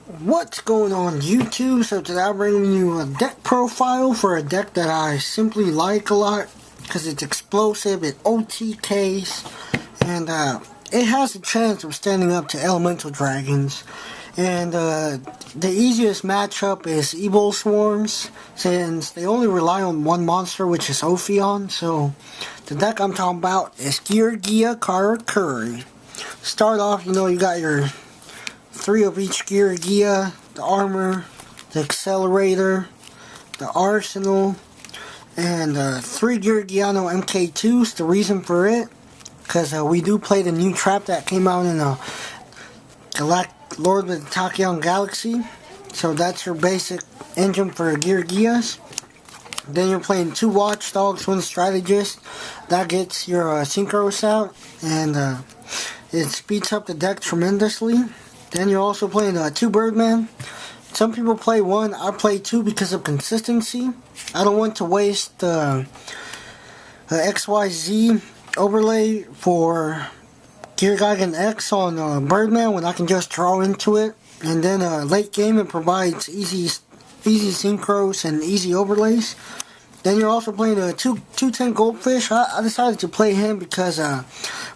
What's going on YouTube? So today I'm bringing you a deck profile for a deck that I simply like a lot because it's explosive, it OTKs, and it has a chance of standing up to elemental dragons. And the easiest matchup is Evil Swarms, since they only rely on one monster, which is Ophion. So the deck I'm talking about is Geargia Curry. Start off, you got your 3 of each Geargia, the armor, the accelerator, the arsenal, and 3 Geargiano MK2s. The reason for it, because we do play the new trap that came out in Lord of the Tachyon Galaxy. So that's your basic engine for Geargias. Then you're playing 2 Watchdogs, 1 Strategist. That gets your Synchros out, and it speeds up the deck tremendously. Then you're also playing 2 Birdman. Some people play 1, I play 2 because of consistency. I don't want to waste XYZ overlay for Geargia X on Birdman when I can just draw into it. And then late game it provides easy synchros and easy overlays. Then you're also playing a 210 Goldfish. I decided to play him because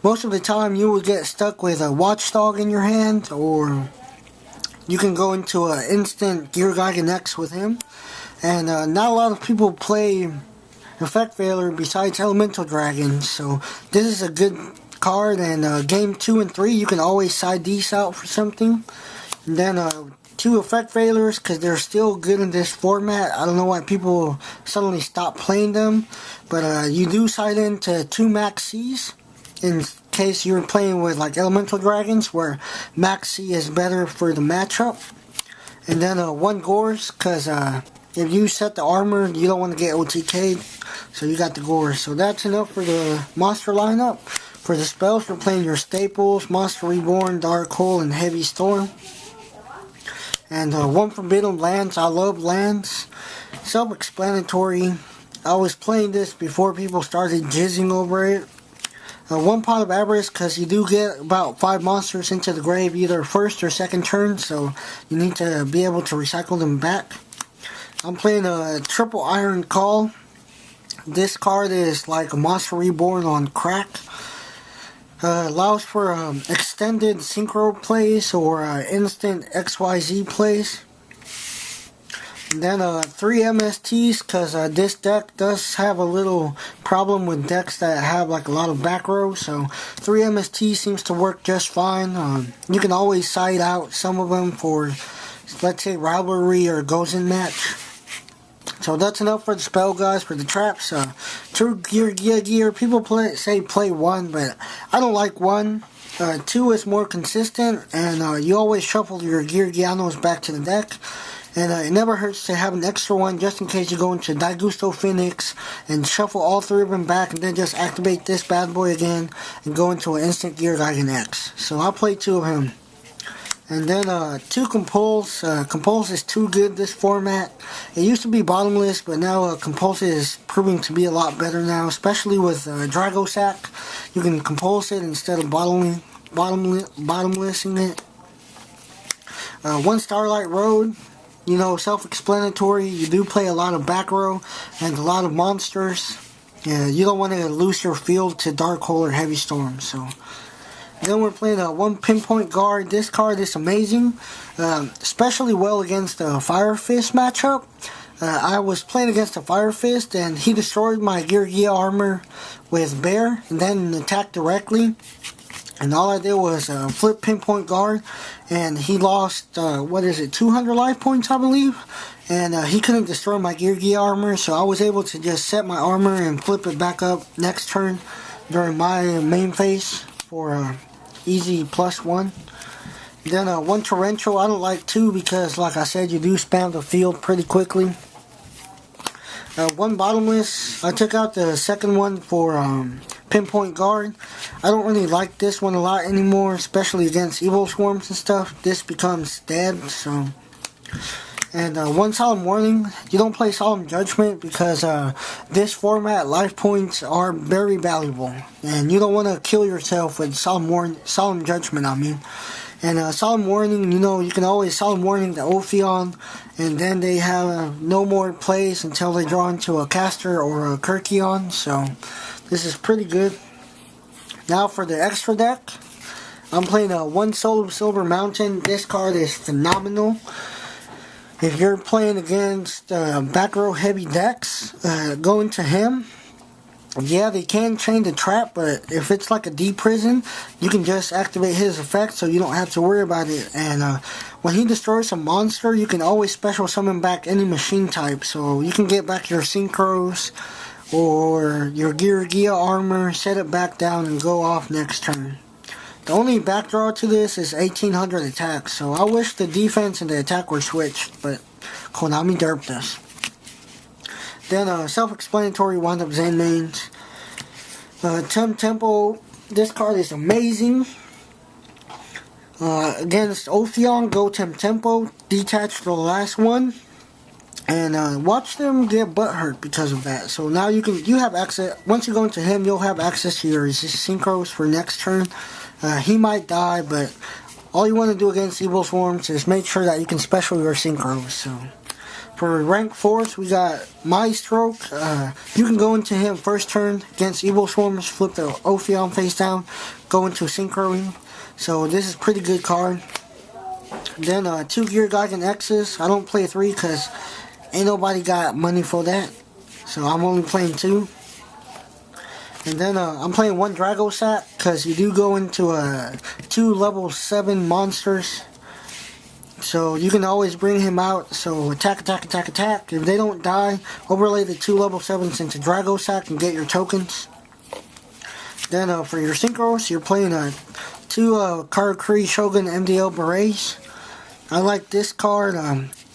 most of the time you would get stuck with a Watchdog in your hand, or you can go into an instant Geargia X with him. And not a lot of people play Effect Veiler besides Elemental Dragons, so this is a good card. And game 2 and 3 you can always side these out for something. And then 2 Effect Veilers, because they're still good in this format. I don't know why people suddenly stopped playing them, but you do side into 2 Max C's in case you're playing with like Elemental Dragons, where Max C is better for the matchup. And then 1 Gores, because if you set the armor, you don't want to get OTK'd, so you got the Gores. So that's enough for the monster lineup. For the spells, we're playing your staples: Monster Reborn, Dark Hole, and Heavy Storm. And 1 Forbidden Lands. I love lands. Self-explanatory. I was playing this before people started jizzing over it. 1 Pot of Avarice, because you do get about 5 monsters into the grave either first or second turn, so you need to be able to recycle them back. I'm playing a Triple Iron Call. This card is like a Monster Reborn on crack. Allows for extended synchro plays or instant XYZ plays. And then 3 MSTs, because this deck does have a little problem with decks that have like a lot of back row. So 3 MST seems to work just fine. You can always side out some of them for, let's say, rivalry or goes in match. So that's enough for the spell, guys. For the traps, 2 Gear. People say play 1, but I don't like 1. 2 is more consistent, and you always shuffle your Geargianos back to the deck. And it never hurts to have an extra 1 just in case you go into Daigusto Phoenix and shuffle all 3 of them back, and then just activate this bad boy again and go into an instant Geargia X. So I'll play 2 of him. And then 2 Compulse. Compulse is too good this format. It used to be bottomless, but now Compulse is proving to be a lot better now, especially with Dragosack. You can Compulse it instead of bottomlessing it. 1 Starlight Road. Self-explanatory. You do play a lot of back row and a lot of monsters. Yeah, you don't want to lose your field to Dark Hole or Heavy Storm, so... Then we're playing 1 Pinpoint Guard. This card is amazing, especially well against the Fire Fist matchup. I was playing against the Fire Fist, and he destroyed my Geargia armor with Bear, and then attacked directly. And all I did was flip Pinpoint Guard, and he lost, 200 life points, I believe. And he couldn't destroy my Geargia armor, so I was able to just set my armor and flip it back up next turn during my main phase for easy +1. Then 1 Torrential. I don't like 2 because, like I said, you do spam the field pretty quickly. 1 Bottomless. I took out the second one for Pinpoint Guard. I don't really like this one a lot anymore, especially against Evil Swarms and stuff. This becomes dead, so... And 1 Solemn Warning. You don't play Solemn Judgment because this format, life points are very valuable, and you don't want to kill yourself with Solemn Judgment. And Solemn Warning, you know, you can always Solemn Warning the Ophion, and then they have no more plays until they draw into a Caster or a Kirkion, so this is pretty good. Now for the extra deck, I'm playing a One Soul of Silver Mountain. This card is phenomenal. If you're playing against back row heavy decks, go into him. Yeah, they can chain the trap, but if it's like a deep prison, you can just activate his effect so you don't have to worry about it. And when he destroys a monster, you can always special summon back any machine type. So you can get back your Synchros or your Geargia armor, set it back down, and go off next turn. The only backdraw to this is 1800 attack, so I wish the defense and the attack were switched, but Konami derped us. Then self-explanatory wind-up Zen mains. Tempo, this card is amazing. Against Ophion, go Tempo, detach the last one, and watch them get butthurt because of that. So now you have access. Once you go into him, you'll have access to your Synchros for next turn. He might die, but all you want to do against Evil Swarms is make sure that you can special your Synchros. So for rank 4th, we got Maestro. You can go into him first turn against Evil Swarms, flip the Ophion face down, go into Synchroing. So this is a pretty good card. Then 2 Geargia and X's. I don't play 3 because ain't nobody got money for that. So I'm only playing 2. And then I'm playing 1 Dragosat because you do go into 2 level 7 monsters. So you can always bring him out. So attack, attack, attack, attack. If they don't die, overlay the 2 level 7s into Dragosat and get your tokens. Then for your Synchros, you're playing 2 Karakuri Shogun MDL Berets. I like this card.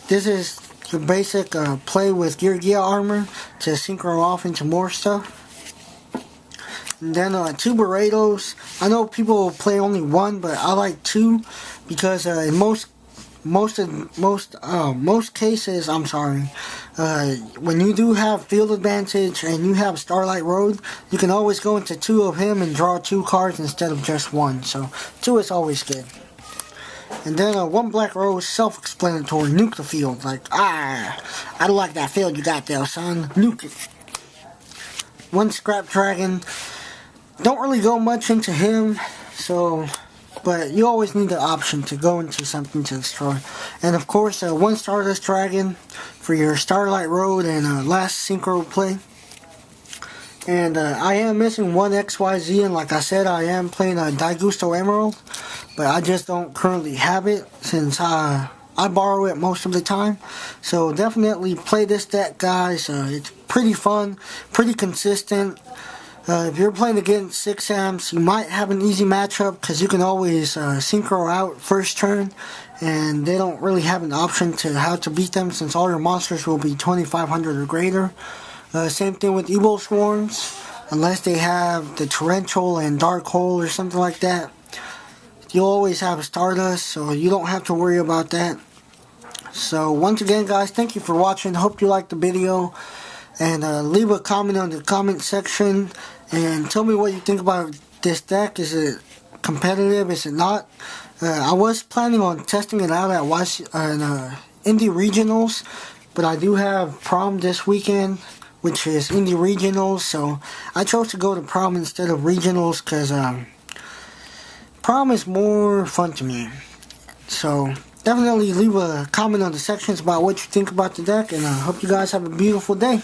This is your basic play with Geargia armor to synchro off into more stuff. And then 2 Beretos. I know people play only 1, but I like 2 because in most cases, I'm sorry, when you do have field advantage and you have Starlight Road, you can always go into 2 of him and draw 2 cards instead of just 1. So 2 is always good. And then 1 Black Rose, self-explanatory, nuke the field. Like, I don't like that field you got there, son. Nuke it. 1 Scrap Dragon. Don't really go much into him, so, but you always need the option to go into something to destroy. And of course, 1 Stardust Dragon for your Starlight Road and last Synchro play. And I am missing 1 XYZ, and like I said, I am playing a Daigusto Emerald, but I just don't currently have it since I borrow it most of the time. So definitely play this deck, guys. It's pretty fun, pretty consistent. If you're playing against 6 amps, you might have an easy matchup because you can always synchro out first turn, and they don't really have an option to how to beat them since all your monsters will be 2500 or greater. Same thing with Evil Swarms, unless they have the Torrential and Dark Hole or something like that. You'll always have Stardust, so you don't have to worry about that. So once again, guys, thank you for watching. Hope you liked the video. And leave a comment on the comment section and tell me what you think about this deck. Is it competitive? Is it not? I was planning on testing it out at Indie Regionals, but I do have prom this weekend, which is Indie Regionals, so I chose to go to prom instead of regionals because prom is more fun to me. So definitely leave a comment on the sections about what you think about the deck, and I hope you guys have a beautiful day.